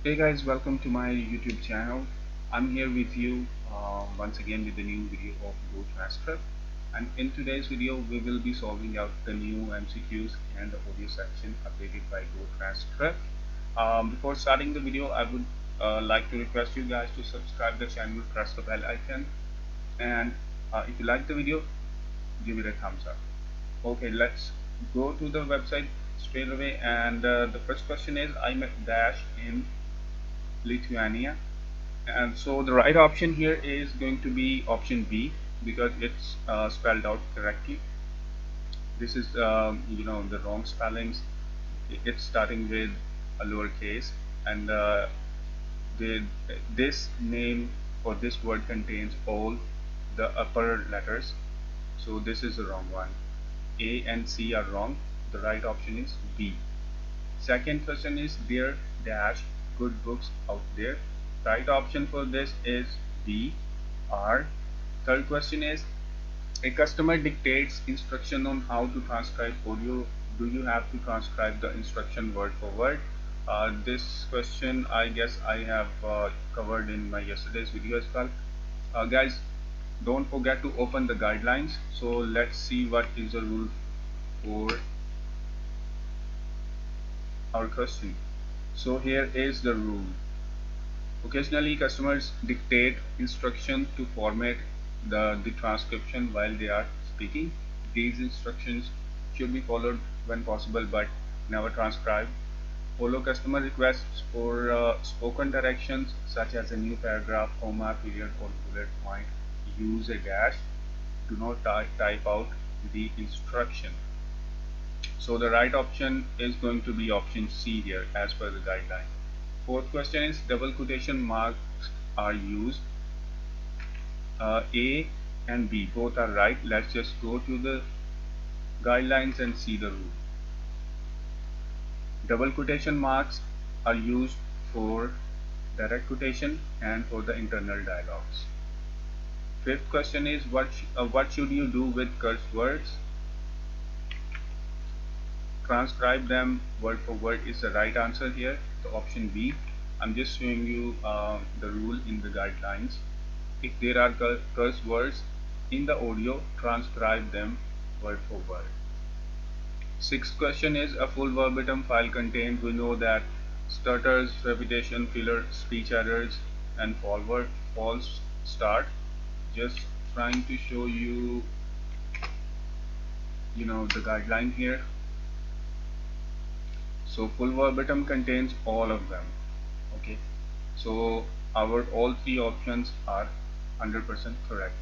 Hey guys, welcome to my YouTube channel. I'm here with you once again with the new video of GoTranscript, and in today's video we will be solving out the new MCQs and the audio section updated by GoTranscript. Before starting the video, I would like to request you guys to subscribe the channel, press the bell icon, and if you like the video, give it a thumbs up. Okay, let's go to the website straight away, and the first question is I'm at dash in Lithuania, and so the right option here is going to be option B because it's spelled out correctly. This is the wrong spellings. It's starting with a lowercase, and the this name or this word contains all the upper letters, so this is the wrong one. A and C are wrong. The right option is B. Second question is there dash good books out there. Right option for this is B, R. Third question is a customer dictates instruction on how to transcribe audio. Do you have to transcribe the instruction word for word? This question I guess I have covered in my yesterday's video as well. Guys, don't forget to open the guidelines. So let's see what is the rule for our question. So here is the rule. Occasionally, customers dictate instructions to format the transcription while they are speaking. These instructions should be followed when possible, but never transcribed. Follow customer requests for spoken directions such as a new paragraph, comma, period, or bullet point. Use a dash. Do not type out the instruction. So the right option is going to be option C here as per the guideline. Fourth question is double quotation marks are used. A and B both are right. Let's just go to the guidelines and see the rule. Double quotation marks are used for direct quotation and for the internal dialogues. Fifth question is what should you do with curse words? Transcribe them word for word is the right answer here. The option B. I'm just showing you the rule in the guidelines. If there are curse words in the audio, transcribe them word for word. Sixth question is a full verbatim file contains. We know that stutters, repetition, filler, speech errors, and false start. Just trying to show you, the guideline here. So full verbatim contains all of them. Okay, so our all three options are 100% correct.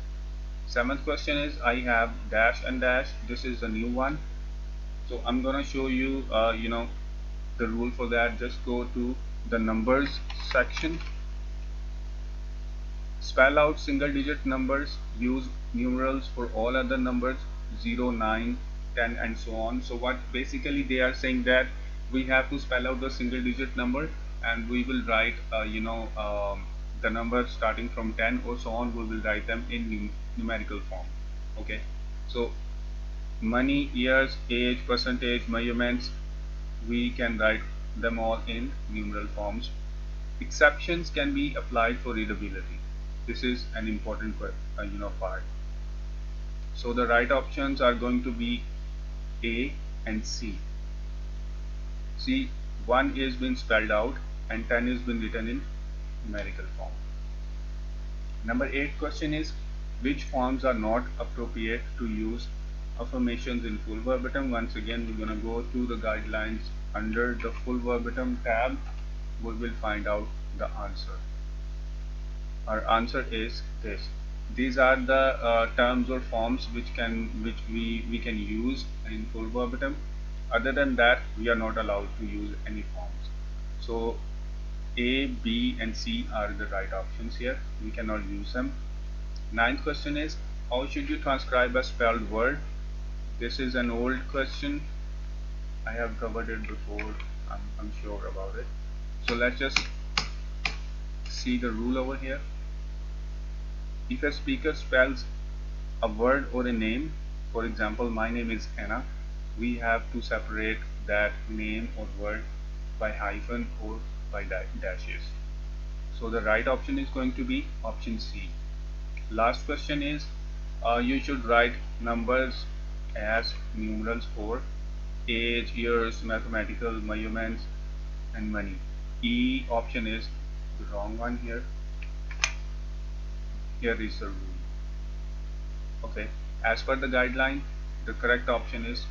Seventh question is I have dash and dash. This is a new one, so I'm gonna show you the rule for that. Just go to the numbers section, spell out single digit numbers, use numerals for all other numbers 0, 9, 10 and so on. So what basically they are saying that we have to spell out the single digit number, and we will write the number starting from 10 or so on. We will write them in numerical form. Okay, so money, years, age, percentage, measurements, we can write them all in numeral forms. Exceptions can be applied for readability. This is an important part. So the right options are going to be A and C. See, 1 is been spelled out and 10 is been written in numerical form. Number 8 question is which forms are not appropriate to use affirmations in full verbatim. Once again, we're going to go to the guidelines. Under the full verbatim tab, we will find out the answer. Our answer is this. These are the terms or forms which we can use in full verbatim. Other than that, we are not allowed to use any forms. So A, B and C are the right options here. We cannot use them. Ninth question is how should you transcribe a spelled word? This is an old question. I have covered it before. I'm sure about it. So let's just see the rule over here. If a speaker spells a word or a name, for example, my name is Anna, we have to separate that name or word by hyphen or by dashes. So the right option is going to be option C. Last question is, you should write numbers as numerals for age, years, mathematical measurements, and money. E option is the wrong one here. Here is the rule. Okay, as per the guideline, the correct option is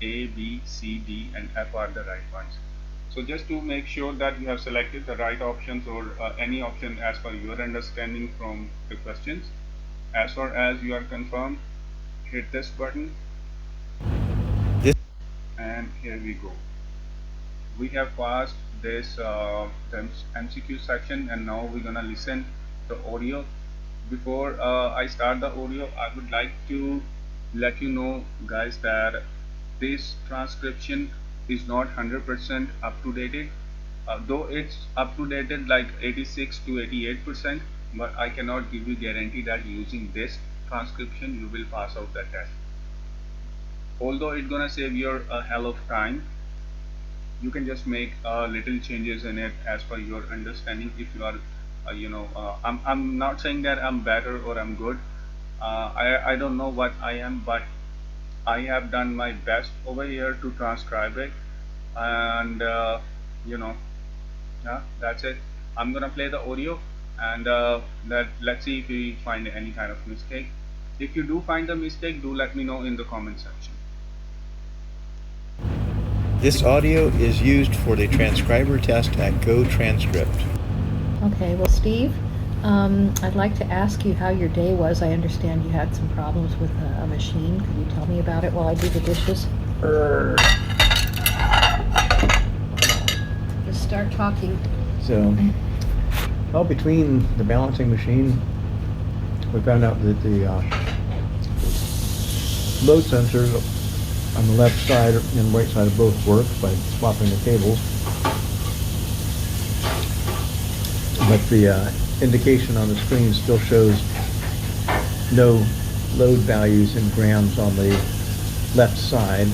A, B, C, D, and F are the right ones. So just to make sure that you have selected the right options, or any option as per your understanding from the questions, as far as you are confirmed, hit this button, and here we go. We have passed this the MCQ section, and now we're gonna listen the audio. Before I start the audio, I would like to let you know, guys, that this transcription is not 100% up to date, though it's up to date like 86 to 88%, but I cannot give you guarantee that using this transcription you will pass out the test. Although it's gonna save your a hell of time, you can just make little changes in it as per your understanding. If you are I'm not saying that I'm better or I'm good. I don't know what I am, but I have done my best over here to transcribe it, and yeah, that's it. I'm gonna play the audio, and let's see if we find any kind of mistake. If you do find a mistake, do let me know in the comment section. This audio is used for the transcriber test at GoTranscript. Okay, well, Steve, I'd like to ask you how your day was. I understand you had some problems with a machine. Could you tell me about it while I do the dishes? Just start talking. So, well, between the balancing machine, we found out that the load sensors on the left side and right side of both work by swapping the cables. But the indication on the screen still shows no load values in grams on the left side.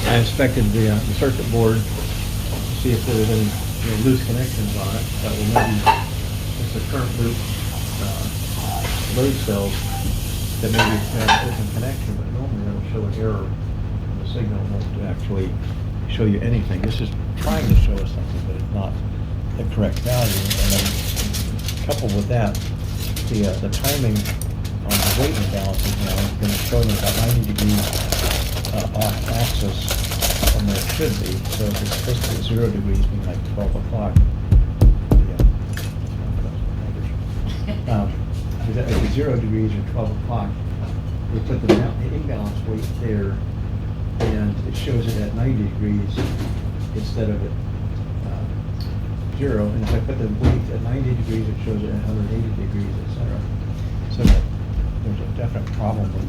I inspected the circuit board to see if there was any loose connections on it. That will maybe, it's a current loop load cells that maybe have open connection, but normally it'll show an error. The signal won't actually show you anything. This is trying to show us something, but it's not the correct value. And then coupled with that, the timing on the weight imbalances now is going to show me about 90 degrees off axis from where it should be. So if it's supposed to be 0 degrees, being like 12 o'clock, if it's 0 degrees or 12 o'clock, we put the imbalance weight there, and it shows it at 90 degrees instead of at 0. And if I put the weight at 90 degrees, it shows it at 180 degrees, etc. So there's a definite problem with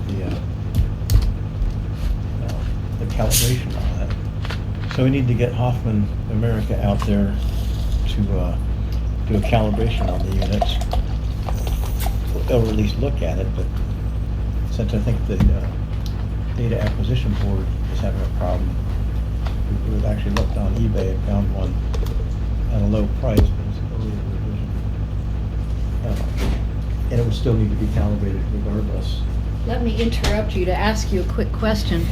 the calibration on that. So we need to get Hoffman America out there to do a calibration on the units. They'll at least look at it, but since I think the data acquisition board is having a problem, we've actually looked on eBay and found one at a low price, but it's a earlier revision. And it would still need to be calibrated regardless. Let me interrupt you to ask you a quick question.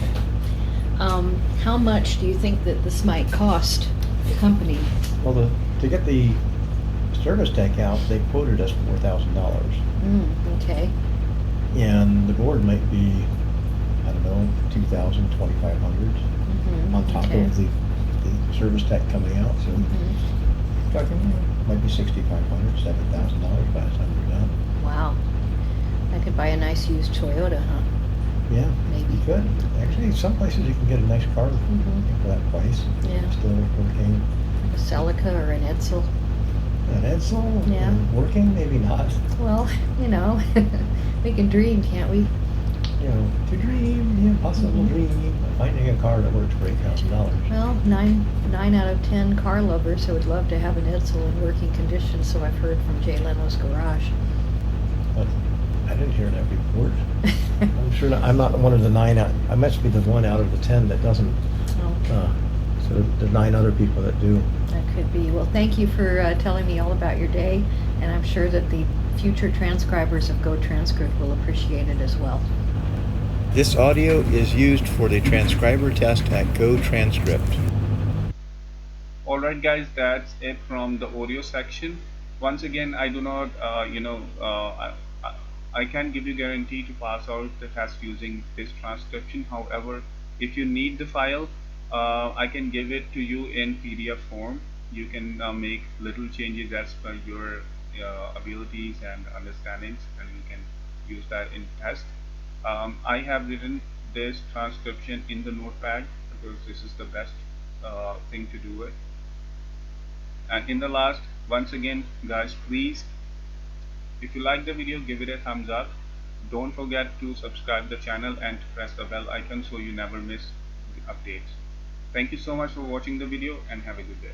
How much do you think that this might cost the company? Well, to get the service tech out, they quoted us $4,000. Okay. And the board might be, I don't know, $2,000, $2,500 on top of the service tech coming out. So talking might be $6,500, $7,000 by the time we're done. Wow. I could buy a nice used Toyota, huh? Yeah, Maybe. you could. Actually, some places you can get a nice car for that price. Yeah. Still working. A Celica or an Edsel. An Edsel? Yeah. Working? Maybe not. Well, we can dream, can't we? To dream, the impossible dream of finding a car that works for $8,000. Well, 9 out of 10 car lovers would love to have an Edsel in working condition, so I've heard from Jay Leno's Garage. But I didn't hear that report. I'm sure I'm not one of the 9 out. I must be the 1 out of the 10 that doesn't to the 9 other people that do. That could be. Well, thank you for telling me all about your day, and I'm sure that the future transcribers of GoTranscript will appreciate it as well. This audio is used for the transcriber test at GoTranscript. Alright guys, that's it from the audio section. Once again, I do not I can't give you guarantee to pass out the test using this transcription. However, if you need the file, I can give it to you in PDF form. You can make little changes as per your abilities and understandings, and you can use that in test. I have written this transcription in the notepad because this is the best thing to do it. And in the last, once again guys, please, if you like the video, give it a thumbs up. Don't forget to subscribe the channel and press the bell icon so you never miss the updates. Thank you so much for watching the video and have a good day.